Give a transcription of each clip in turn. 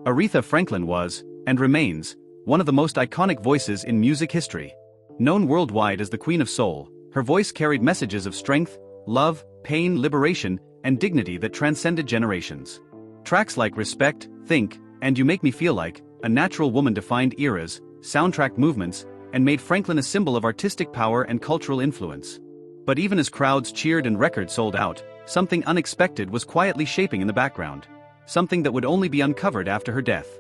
Aretha Franklin was, and remains, one of the most iconic voices in music history. Known worldwide as the Queen of Soul, her voice carried messages of strength, love, pain, liberation, and dignity that transcended generations. Tracks like Respect, Think, and You Make Me Feel Like, A Natural Woman defined eras, soundtrack movements, and made Franklin a symbol of artistic power and cultural influence. But even as crowds cheered and records sold out, something unexpected was quietly shaping in the background. Something that would only be uncovered after her death.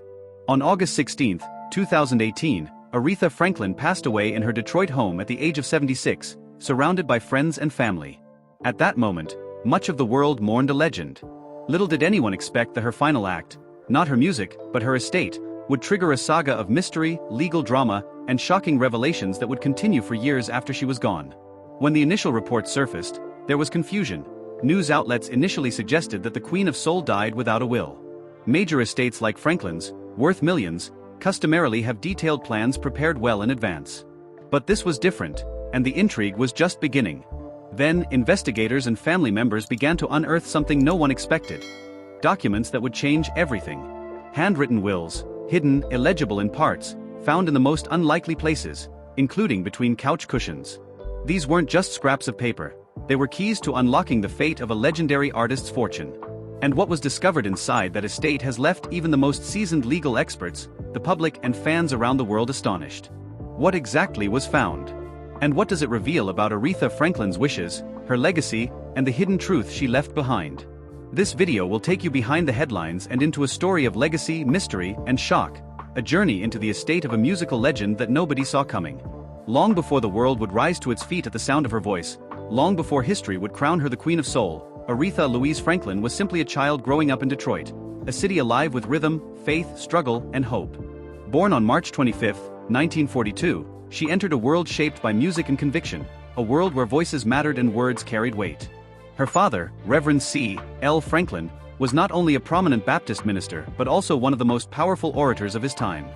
On August 16, 2018, Aretha Franklin passed away in her Detroit home at the age of 76, surrounded by friends and family. At that moment, much of the world mourned a legend. Little did anyone expect that her final act, not her music, but her estate, would trigger a saga of mystery, legal drama, and shocking revelations that would continue for years after she was gone. When the initial reports surfaced, there was confusion. News outlets initially suggested that the Queen of Soul died without a will. Major estates like Franklin's, worth millions, customarily have detailed plans prepared well in advance. But this was different, and the intrigue was just beginning. Then, investigators and family members began to unearth something no one expected. Documents that would change everything. Handwritten wills, hidden, illegible in parts, found in the most unlikely places, including between couch cushions. These weren't just scraps of paper. They were keys to unlocking the fate of a legendary artist's fortune. And what was discovered inside that estate has left even the most seasoned legal experts, the public and fans around the world astonished. What exactly was found? And what does it reveal about Aretha Franklin's wishes, her legacy, and the hidden truth she left behind? This video will take you behind the headlines and into a story of legacy, mystery, and shock, a journey into the estate of a musical legend that nobody saw coming. Long before the world would rise to its feet at the sound of her voice, long before history would crown her the Queen of Soul, Aretha Louise Franklin was simply a child growing up in Detroit, a city alive with rhythm, faith, struggle, and hope. Born on March 25, 1942, she entered a world shaped by music and conviction, a world where voices mattered and words carried weight. Her father, Reverend C. L. Franklin, was not only a prominent Baptist minister but also one of the most powerful orators of his time.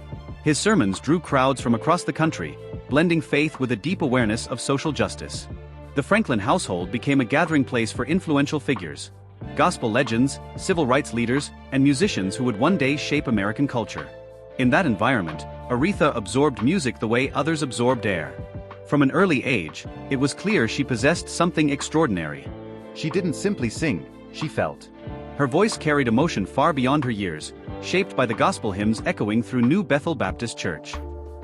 His sermons drew crowds from across the country, blending faith with a deep awareness of social justice. The Franklin household became a gathering place for influential figures, gospel legends, civil rights leaders, and musicians who would one day shape American culture. In that environment, Aretha absorbed music the way others absorbed air. From an early age, it was clear she possessed something extraordinary. She didn't simply sing, she felt. Her voice carried emotion far beyond her years, shaped by the gospel hymns echoing through New Bethel Baptist Church.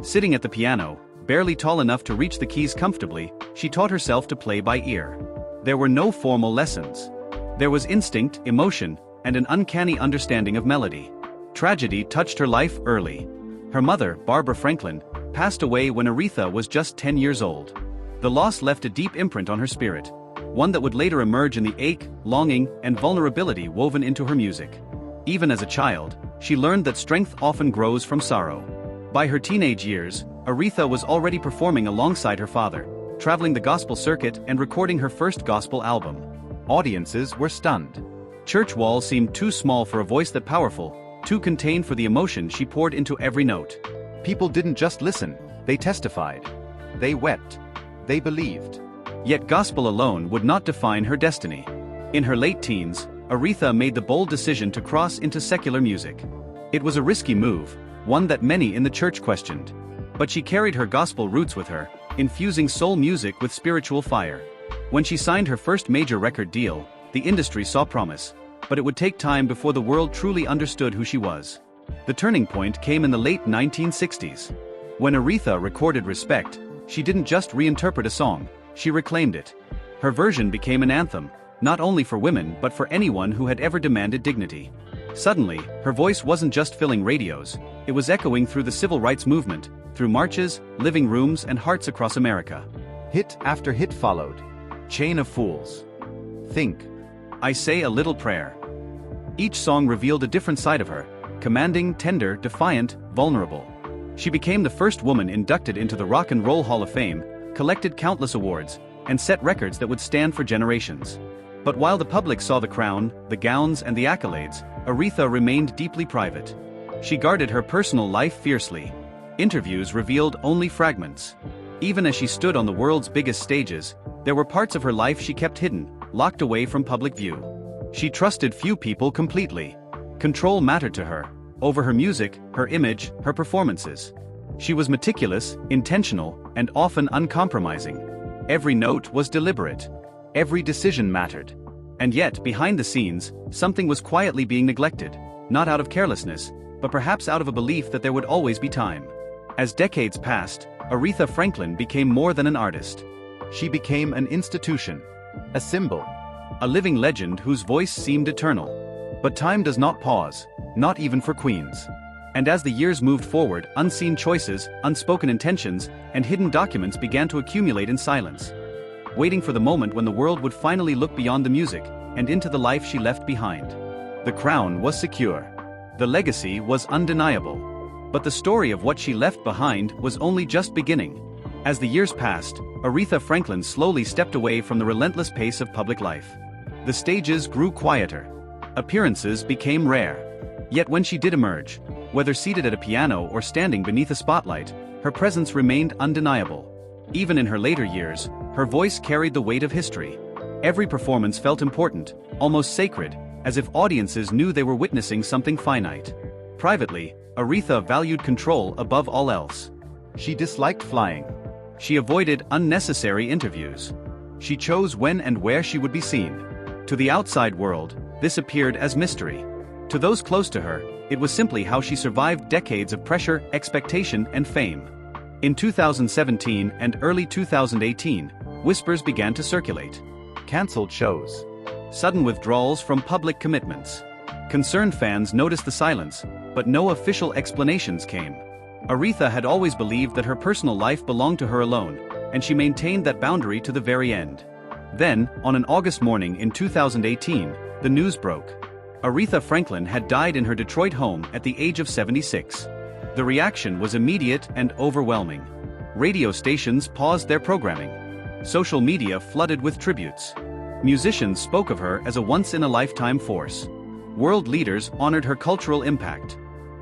Sitting at the piano, barely tall enough to reach the keys comfortably, she taught herself to play by ear. There were no formal lessons. There was instinct, emotion, and an uncanny understanding of melody. Tragedy touched her life early. Her mother, Barbara Franklin, passed away when Aretha was just 10 years old. The loss left a deep imprint on her spirit, one that would later emerge in the ache, longing, and vulnerability woven into her music. Even as a child, she learned that strength often grows from sorrow. By her teenage years, Aretha was already performing alongside her father, traveling the gospel circuit and recording her first gospel album. Audiences were stunned. Church walls seemed too small for a voice that powerful, too contained for the emotion she poured into every note. People didn't just listen, they testified. They wept. They believed. Yet gospel alone would not define her destiny. In her late teens, Aretha made the bold decision to cross into secular music. It was a risky move, one that many in the church questioned. But she carried her gospel roots with her, infusing soul music with spiritual fire. When she signed her first major record deal, the industry saw promise. But it would take time before the world truly understood who she was. The turning point came in the late 1960s. When Aretha recorded Respect, she didn't just reinterpret a song, she reclaimed it. Her version became an anthem, not only for women but for anyone who had ever demanded dignity. Suddenly, her voice wasn't just filling radios, it was echoing through the civil rights movement, through marches, living rooms, and hearts across America. Hit after hit followed. Chain of Fools. Think. I Say a Little Prayer. Each song revealed a different side of her, commanding, tender, defiant, vulnerable. She became the first woman inducted into the Rock and Roll Hall of Fame, collected countless awards, and set records that would stand for generations. But while the public saw the crown, the gowns, and the accolades, Aretha remained deeply private. She guarded her personal life fiercely. Interviews revealed only fragments. Even as she stood on the world's biggest stages, there were parts of her life she kept hidden, locked away from public view. She trusted few people completely. Control mattered to her, over her music, her image, her performances. She was meticulous, intentional, and often uncompromising. Every note was deliberate. Every decision mattered. And yet, behind the scenes, something was quietly being neglected, not out of carelessness, but perhaps out of a belief that there would always be time. As decades passed, Aretha Franklin became more than an artist. She became an institution, a symbol, A living legend whose voice seemed eternal. But time does not pause, not even for queens. And as the years moved forward, unseen choices, unspoken intentions, and hidden documents began to accumulate in silence, waiting for the moment when the world would finally look beyond the music and into the life she left behind. The crown was secure. The legacy was undeniable. But the story of what she left behind was only just beginning. As the years passed, Aretha Franklin slowly stepped away from the relentless pace of public life. The stages grew quieter. Appearances became rare. Yet when she did emerge, whether seated at a piano or standing beneath a spotlight, her presence remained undeniable. Even in her later years, her voice carried the weight of history. Every performance felt important, almost sacred, as if audiences knew they were witnessing something finite. Privately, Aretha valued control above all else. She disliked flying. She avoided unnecessary interviews. She chose when and where she would be seen. To the outside world, this appeared as mystery. To those close to her, it was simply how she survived decades of pressure, expectation, and fame. In 2017 and early 2018, whispers began to circulate. Cancelled shows. Sudden withdrawals from public commitments. Concerned fans noticed the silence, but no official explanations came. Aretha had always believed that her personal life belonged to her alone, and she maintained that boundary to the very end. Then, on an August morning in 2018, the news broke. Aretha Franklin had died in her Detroit home at the age of 76. The reaction was immediate and overwhelming. Radio stations paused their programming. Social media flooded with tributes. Musicians spoke of her as a once-in-a-lifetime force. World leaders honored her cultural impact.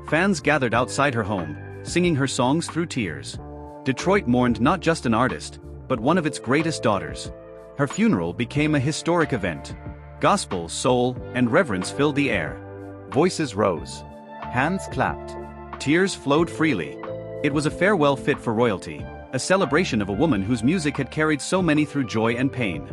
Fans gathered outside her home, singing her songs through tears. Detroit mourned not just an artist, but one of its greatest daughters. Her funeral became a historic event. Gospel, soul, and reverence filled the air. Voices rose. Hands clapped. Tears flowed freely. It was a farewell fit for royalty, a celebration of a woman whose music had carried so many through joy and pain.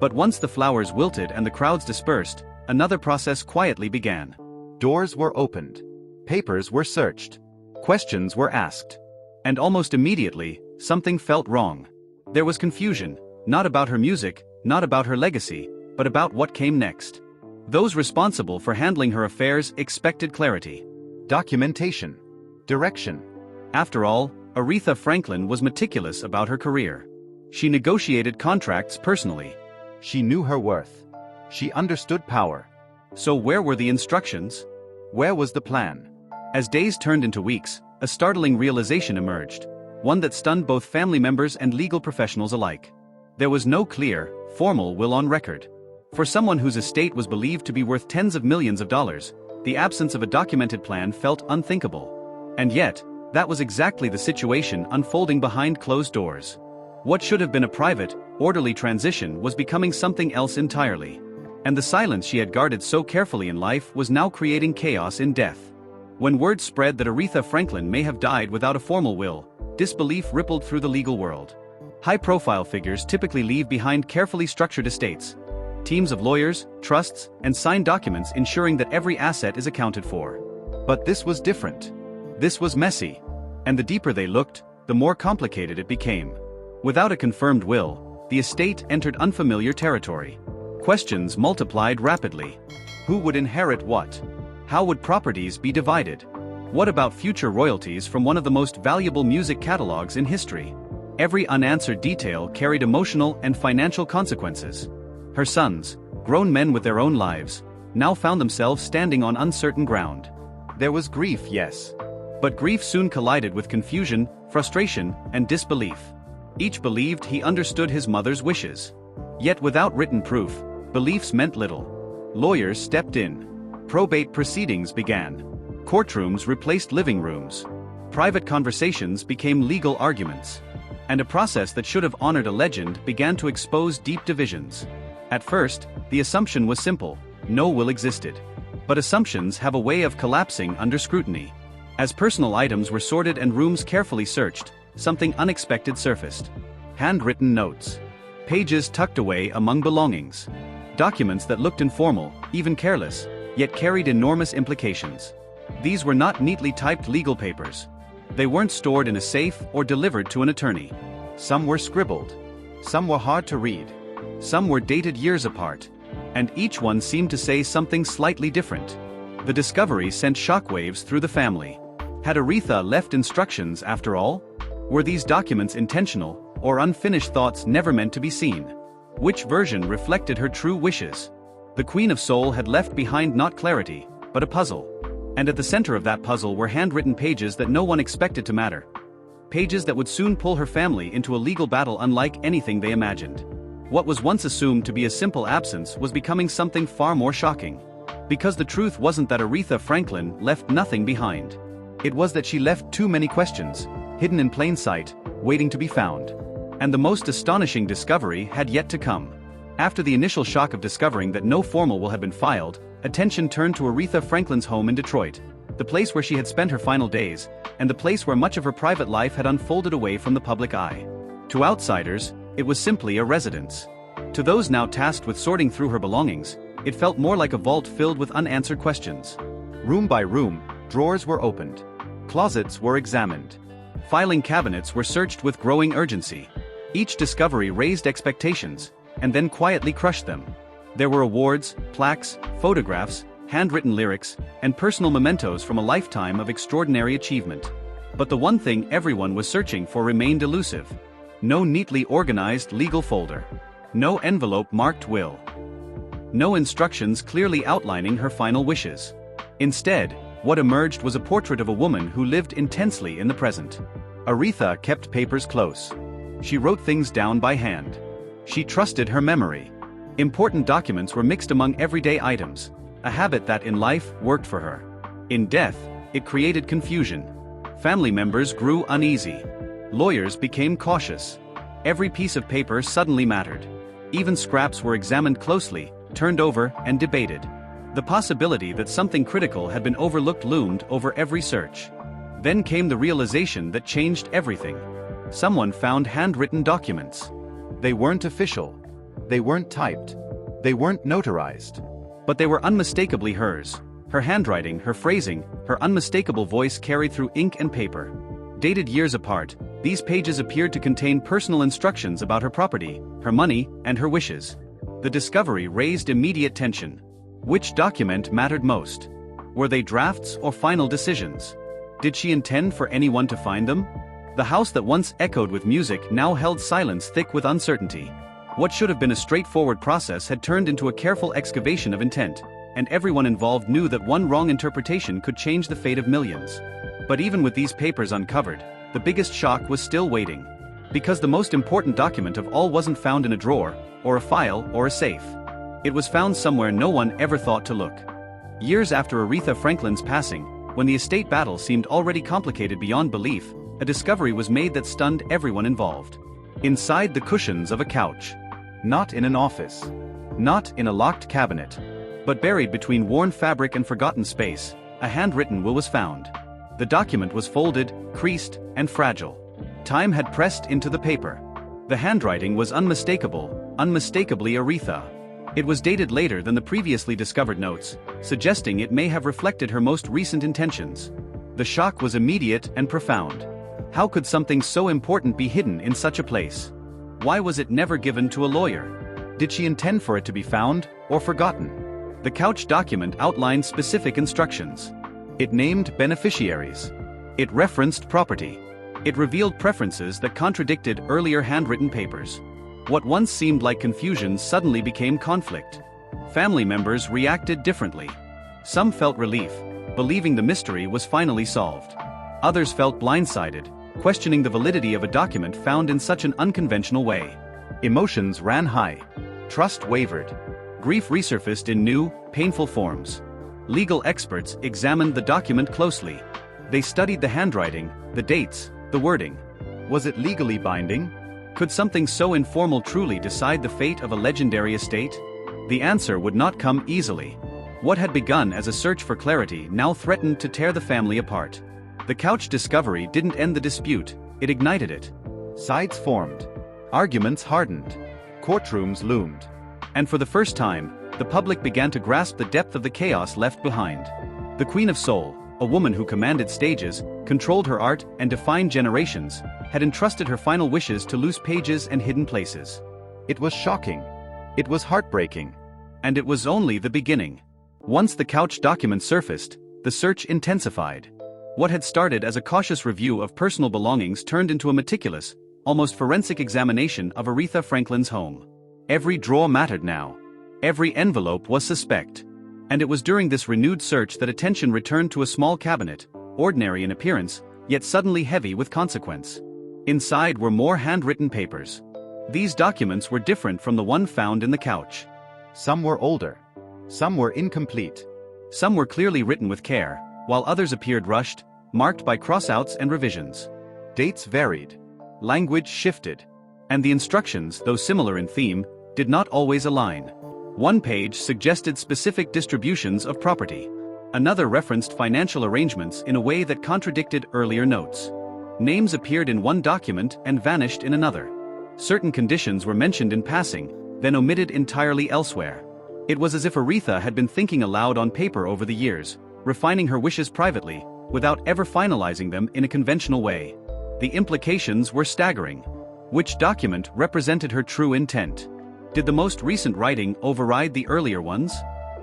But once the flowers wilted and the crowds dispersed, another process quietly began. Doors were opened. Papers were searched. Questions were asked. And almost immediately, something felt wrong. There was confusion, not about her music, not about her legacy, but about what came next. Those responsible for handling her affairs expected clarity. Documentation. Direction. After all, Aretha Franklin was meticulous about her career. She negotiated contracts personally. She knew her worth. She understood power. So where were the instructions? Where was the plan? As days turned into weeks, a startling realization emerged, one that stunned both family members and legal professionals alike. There was no clear, formal will on record. For someone whose estate was believed to be worth tens of millions of dollars, the absence of a documented plan felt unthinkable. And yet, that was exactly the situation unfolding behind closed doors. What should have been a private, orderly transition was becoming something else entirely. And the silence she had guarded so carefully in life was now creating chaos in death. When word spread that Aretha Franklin may have died without a formal will, disbelief rippled through the legal world. High-profile figures typically leave behind carefully structured estates. Teams of lawyers, trusts, and signed documents ensuring that every asset is accounted for. But this was different. This was messy. And the deeper they looked, the more complicated it became. Without a confirmed will, the estate entered unfamiliar territory. Questions multiplied rapidly. Who would inherit what? How would properties be divided? What about future royalties from one of the most valuable music catalogs in history? Every unanswered detail carried emotional and financial consequences. Her sons, grown men with their own lives, now found themselves standing on uncertain ground. There was grief, yes. But grief soon collided with confusion, frustration, and disbelief. Each believed he understood his mother's wishes. Yet without written proof, beliefs meant little. Lawyers stepped in. Probate proceedings began. Courtrooms replaced living rooms. Private conversations became legal arguments. And a process that should have honored a legend began to expose deep divisions. At first, the assumption was simple: no will existed. But assumptions have a way of collapsing under scrutiny. As personal items were sorted and rooms carefully searched, something unexpected surfaced. Handwritten notes. Pages tucked away among belongings. Documents that looked informal, even careless, yet carried enormous implications. These were not neatly typed legal papers. They weren't stored in a safe or delivered to an attorney. Some were scribbled. Some were hard to read. Some were dated years apart. And each one seemed to say something slightly different. The discovery sent shockwaves through the family. Had Aretha left instructions after all? Were these documents intentional, or unfinished thoughts never meant to be seen? Which version reflected her true wishes? The Queen of Soul had left behind not clarity, but a puzzle. And at the center of that puzzle were handwritten pages that no one expected to matter. Pages that would soon pull her family into a legal battle unlike anything they imagined. What was once assumed to be a simple absence was becoming something far more shocking. Because the truth wasn't that Aretha Franklin left nothing behind. It was that she left too many questions, hidden in plain sight, waiting to be found. And the most astonishing discovery had yet to come. After the initial shock of discovering that no formal will had been filed, attention turned to Aretha Franklin's home in Detroit, the place where she had spent her final days, and the place where much of her private life had unfolded away from the public eye. To outsiders, it was simply a residence. To those now tasked with sorting through her belongings, it felt more like a vault filled with unanswered questions. Room by room, drawers were opened. Closets were examined. Filing cabinets were searched with growing urgency. Each discovery raised expectations, and then quietly crushed them. There were awards, plaques, photographs, handwritten lyrics, and personal mementos from a lifetime of extraordinary achievement. But the one thing everyone was searching for remained elusive. No neatly organized legal folder. No envelope marked will. No instructions clearly outlining her final wishes. Instead, what emerged was a portrait of a woman who lived intensely in the present. Aretha kept papers close. She wrote things down by hand. She trusted her memory. Important documents were mixed among everyday items, a habit that in life worked for her. In death, it created confusion. Family members grew uneasy. Lawyers became cautious. Every piece of paper suddenly mattered. Even scraps were examined closely, turned over, and debated. The possibility that something critical had been overlooked loomed over every search. Then came the realization that changed everything. Someone found handwritten documents. They weren't official. They weren't typed. They weren't notarized. But they were unmistakably hers. Her handwriting, her phrasing, her unmistakable voice carried through ink and paper. Dated years apart, these pages appeared to contain personal instructions about her property, her money, and her wishes. The discovery raised immediate tension. Which document mattered most? Were they drafts or final decisions? Did she intend for anyone to find them? The house that once echoed with music now held silence thick with uncertainty. What should have been a straightforward process had turned into a careful excavation of intent, and everyone involved knew that one wrong interpretation could change the fate of millions. But even with these papers uncovered, the biggest shock was still waiting. Because the most important document of all wasn't found in a drawer, or a file, or a safe. It was found somewhere no one ever thought to look. Years after Aretha Franklin's passing, when the estate battle seemed already complicated beyond belief, a discovery was made that stunned everyone involved. Inside the cushions of a couch. Not in an office. Not in a locked cabinet. But buried between worn fabric and forgotten space, a handwritten will was found. The document was folded, creased, and fragile. Time had pressed into the paper. The handwriting was unmistakable, unmistakably Aretha. It was dated later than the previously discovered notes, suggesting it may have reflected her most recent intentions. The shock was immediate and profound. How could something so important be hidden in such a place? Why was it never given to a lawyer? Did she intend for it to be found, or forgotten? The couch document outlined specific instructions. It named beneficiaries. It referenced property. It revealed preferences that contradicted earlier handwritten papers. What once seemed like confusion suddenly became conflict. Family members reacted differently. Some felt relief, believing the mystery was finally solved. Others felt blindsided, questioning the validity of a document found in such an unconventional way. Emotions ran high. Trust wavered. Grief resurfaced in new, painful forms. Legal experts examined the document closely. They studied the handwriting, the dates, the wording. Was it legally binding? Could something so informal truly decide the fate of a legendary estate? The answer would not come easily. What had begun as a search for clarity now threatened to tear the family apart. The couch discovery didn't end the dispute, it ignited it. Sides formed. Arguments hardened. Courtrooms loomed. And for the first time, the public began to grasp the depth of the chaos left behind. The Queen of Soul, a woman who commanded stages, controlled her art, and defined generations, had entrusted her final wishes to loose pages and hidden places. It was shocking. It was heartbreaking. And it was only the beginning. Once the couch documents surfaced, the search intensified. What had started as a cautious review of personal belongings turned into a meticulous, almost forensic examination of Aretha Franklin's home. Every drawer mattered now. Every envelope was suspect. And it was during this renewed search that attention returned to a small cabinet, ordinary in appearance, yet suddenly heavy with consequence. Inside were more handwritten papers. These documents were different from the one found in the couch. Some were older. Some were incomplete. Some were clearly written with care, while others appeared rushed, marked by crossouts and revisions. Dates varied. Language shifted. And the instructions, though similar in theme, did not always align. One page suggested specific distributions of property. Another referenced financial arrangements in a way that contradicted earlier notes. Names appeared in one document and vanished in another. Certain conditions were mentioned in passing, then omitted entirely elsewhere. It was as if Aretha had been thinking aloud on paper over the years, refining her wishes privately, without ever finalizing them in a conventional way. The implications were staggering. Which document represented her true intent? Did the most recent writing override the earlier ones?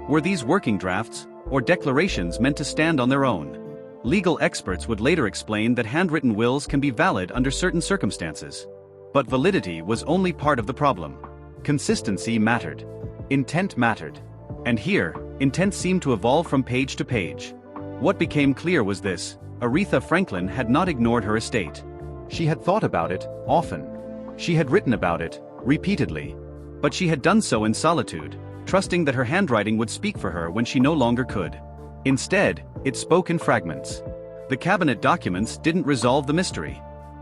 Were these working drafts, or declarations meant to stand on their own? Legal experts would later explain that handwritten wills can be valid under certain circumstances. But validity was only part of the problem. Consistency mattered. Intent mattered. And here, intent seemed to evolve from page to page. What became clear was this: Aretha Franklin had not ignored her estate. She had thought about it, often. She had written about it, repeatedly. But she had done so in solitude, trusting that her handwriting would speak for her when she no longer could. Instead, it spoke in fragments. The cabinet documents didn't resolve the mystery.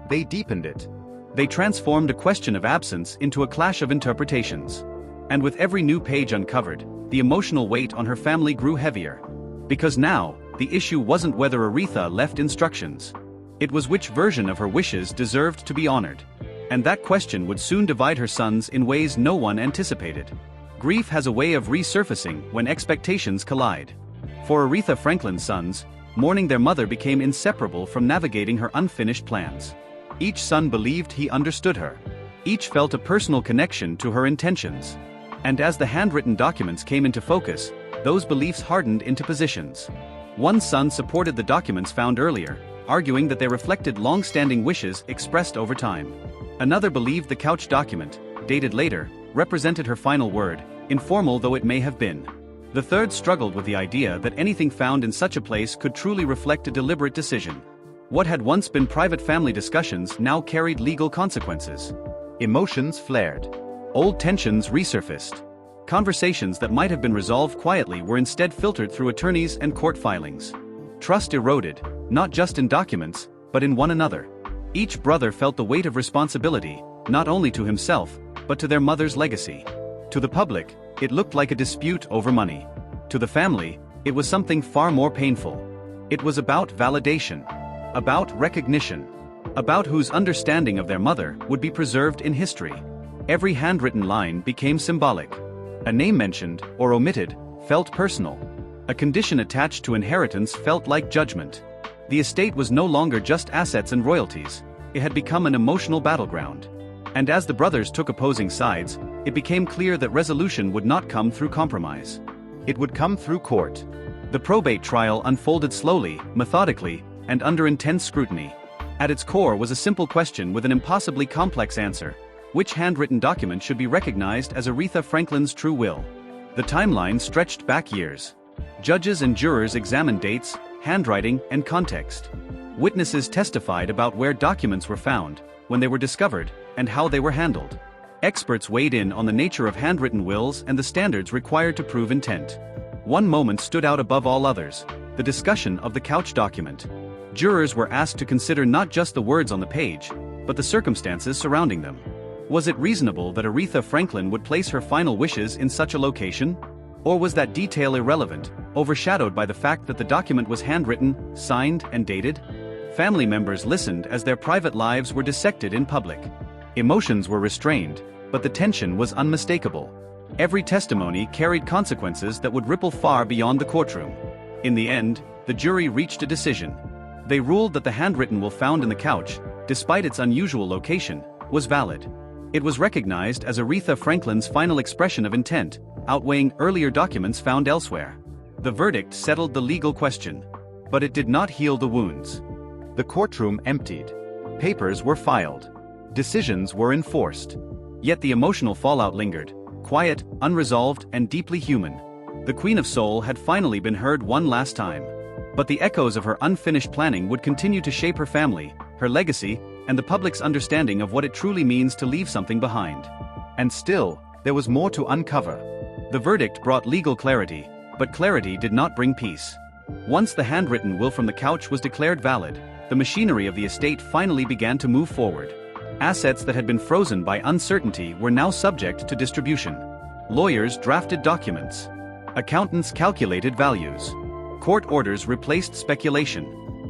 They deepened it. They transformed a question of absence into a clash of interpretations. And with every new page uncovered, the emotional weight on her family grew heavier. Because now, the issue wasn't whether Aretha left instructions. It was which version of her wishes deserved to be honored. And that question would soon divide her sons in ways no one anticipated. Grief has a way of resurfacing when expectations collide. For Aretha Franklin's sons, mourning their mother became inseparable from navigating her unfinished plans. Each son believed he understood her. Each felt a personal connection to her intentions. And as the handwritten documents came into focus, those beliefs hardened into positions. One son supported the documents found earlier, arguing that they reflected long-standing wishes expressed over time. Another believed the couch document, dated later, represented her final word, informal though it may have been. The third struggled with the idea that anything found in such a place could truly reflect a deliberate decision. What had once been private family discussions now carried legal consequences. Emotions flared. Old tensions resurfaced. Conversations that might have been resolved quietly were instead filtered through attorneys and court filings. Trust eroded, not just in documents, but in one another. Each brother felt the weight of responsibility, not only to himself, but to their mother's legacy. To the public, it looked like a dispute over money. To the family, it was something far more painful. It was about validation. About recognition. About whose understanding of their mother would be preserved in history. Every handwritten line became symbolic. A name mentioned, or omitted, felt personal. A condition attached to inheritance felt like judgment. The estate was no longer just assets and royalties, it had become an emotional battleground. And as the brothers took opposing sides, it became clear that resolution would not come through compromise. It would come through court. The probate trial unfolded slowly, methodically, and under intense scrutiny. At its core was a simple question with an impossibly complex answer: which handwritten document should be recognized as Aretha Franklin's true will? The timeline stretched back years. Judges and jurors examined dates, handwriting, and context. Witnesses testified about where documents were found, when they were discovered, and how they were handled. Experts weighed in on the nature of handwritten wills and the standards required to prove intent. One moment stood out above all others: the discussion of the couch document. Jurors were asked to consider not just the words on the page, but the circumstances surrounding them. Was it reasonable that Aretha Franklin would place her final wishes in such a location? Or was that detail irrelevant, overshadowed by the fact that the document was handwritten, signed, and dated? Family members listened as their private lives were dissected in public. Emotions were restrained, but the tension was unmistakable. Every testimony carried consequences that would ripple far beyond the courtroom. In the end, the jury reached a decision. They ruled that the handwritten will found in the couch, despite its unusual location, was valid. It was recognized as Aretha Franklin's final expression of intent, outweighing earlier documents found elsewhere. The verdict settled the legal question, but it did not heal the wounds. The courtroom emptied. Papers were filed. Decisions were enforced. Yet the emotional fallout lingered, quiet, unresolved, and deeply human. The Queen of Soul had finally been heard one last time. But the echoes of her unfinished planning would continue to shape her family, her legacy, and the public's understanding of what it truly means to leave something behind. And still, there was more to uncover. The verdict brought legal clarity, but clarity did not bring peace. Once the handwritten will from the couch was declared valid, the machinery of the estate finally began to move forward. Assets that had been frozen by uncertainty were now subject to distribution. Lawyers drafted documents. Accountants calculated values. Court orders replaced speculation.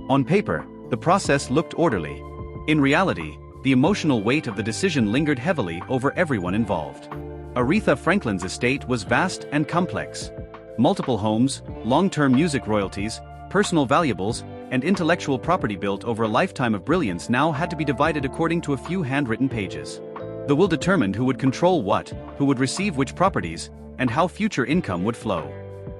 On paper, the process looked orderly. In reality, the emotional weight of the decision lingered heavily over everyone involved. Aretha Franklin's estate was vast and complex. Multiple homes, long-term music royalties, personal valuables, and intellectual property built over a lifetime of brilliance now had to be divided according to a few handwritten pages. The will determined who would control what, who would receive which properties, and how future income would flow.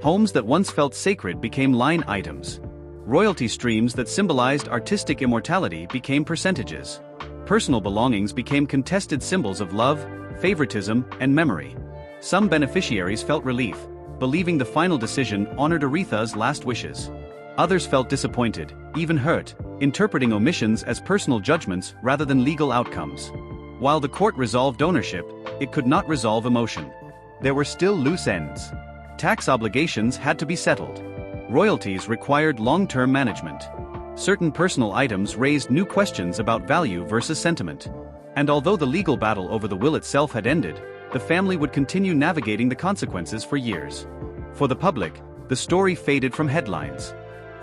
Homes that once felt sacred became line items. Royalty streams that symbolized artistic immortality became percentages. Personal belongings became contested symbols of love, favoritism, and memory. Some beneficiaries felt relief, believing the final decision honored Aretha's last wishes. Others felt disappointed, even hurt, interpreting omissions as personal judgments rather than legal outcomes. While the court resolved ownership, it could not resolve emotion. There were still loose ends. Tax obligations had to be settled. Royalties required long-term management. Certain personal items raised new questions about value versus sentiment. And although the legal battle over the will itself had ended, the family would continue navigating the consequences for years. For the public, the story faded from headlines.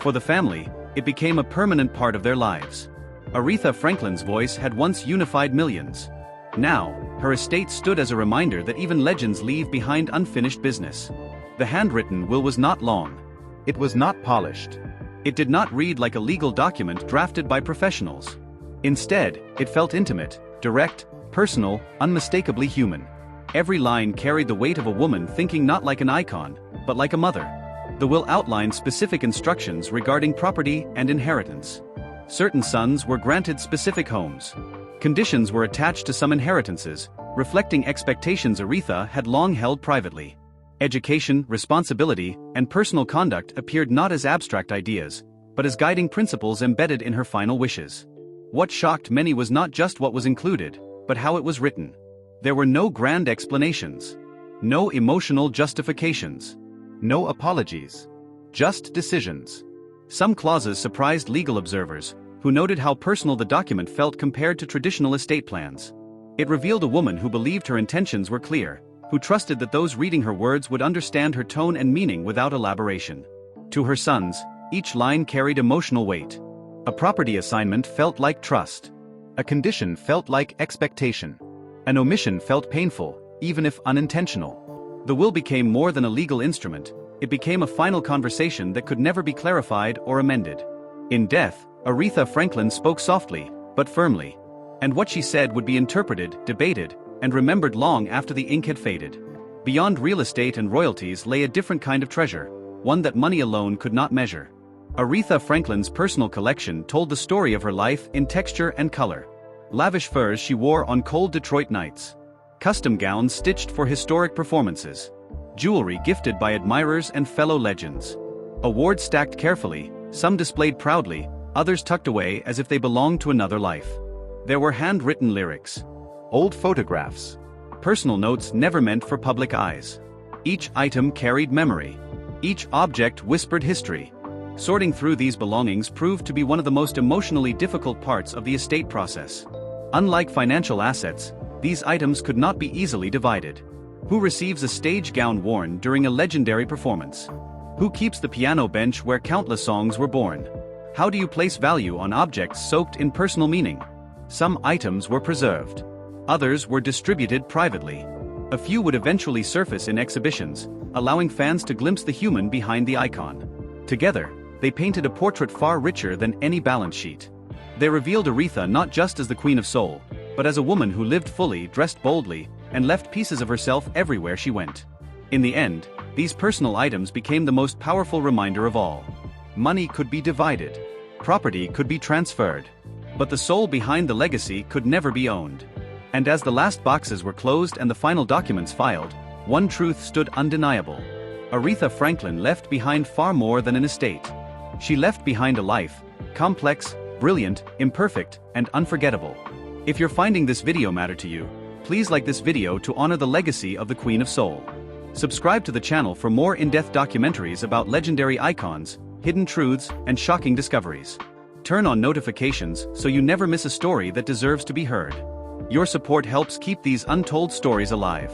For the family, it became a permanent part of their lives. Aretha Franklin's voice had once unified millions. Now, her estate stood as a reminder that even legends leave behind unfinished business. The handwritten will was not long. It was not polished. It did not read like a legal document drafted by professionals. Instead, it felt intimate, direct, personal, unmistakably human. Every line carried the weight of a woman thinking not like an icon, but like a mother. The will outlined specific instructions regarding property and inheritance. Certain sons were granted specific homes. Conditions were attached to some inheritances, reflecting expectations Aretha had long held privately. Education, responsibility, and personal conduct appeared not as abstract ideas, but as guiding principles embedded in her final wishes. What shocked many was not just what was included, but how it was written. There were no grand explanations. No emotional justifications. No apologies. Just decisions. Some clauses surprised legal observers, who noted how personal the document felt compared to traditional estate plans. It revealed a woman who believed her intentions were clear, who trusted that those reading her words would understand her tone and meaning without elaboration. To her sons, each line carried emotional weight. A property assignment felt like trust. A condition felt like expectation. An omission felt painful, even if unintentional. The will became more than a legal instrument, it became a final conversation that could never be clarified or amended. In death, Aretha Franklin spoke softly, but firmly. And what she said would be interpreted, debated, and remembered long after the ink had faded. Beyond real estate and royalties lay a different kind of treasure, one that money alone could not measure. Aretha Franklin's personal collection told the story of her life in texture and color. Lavish furs she wore on cold Detroit nights. Custom gowns stitched for historic performances. Jewelry gifted by admirers and fellow legends. Awards stacked carefully, some displayed proudly, others tucked away as if they belonged to another life. There were handwritten lyrics. Old photographs. Personal notes never meant for public eyes. Each item carried memory. Each object whispered history. Sorting through these belongings proved to be one of the most emotionally difficult parts of the estate process. Unlike financial assets, these items could not be easily divided. Who receives a stage gown worn during a legendary performance? Who keeps the piano bench where countless songs were born? How do you place value on objects soaked in personal meaning? Some items were preserved. Others were distributed privately. A few would eventually surface in exhibitions, allowing fans to glimpse the human behind the icon. Together, they painted a portrait far richer than any balance sheet. They revealed Aretha not just as the Queen of Soul, but as a woman who lived fully, dressed boldly, and left pieces of herself everywhere she went. In the end, these personal items became the most powerful reminder of all. Money could be divided. Property could be transferred. But the soul behind the legacy could never be owned. And as the last boxes were closed and the final documents filed, one truth stood undeniable. Aretha Franklin left behind far more than an estate. She left behind a life, complex, brilliant, imperfect, and unforgettable. If you're finding this video matter to you, please like this video to honor the legacy of the Queen of Soul. Subscribe to the channel for more in-depth documentaries about legendary icons, hidden truths, and shocking discoveries. Turn on notifications so you never miss a story that deserves to be heard. Your support helps keep these untold stories alive.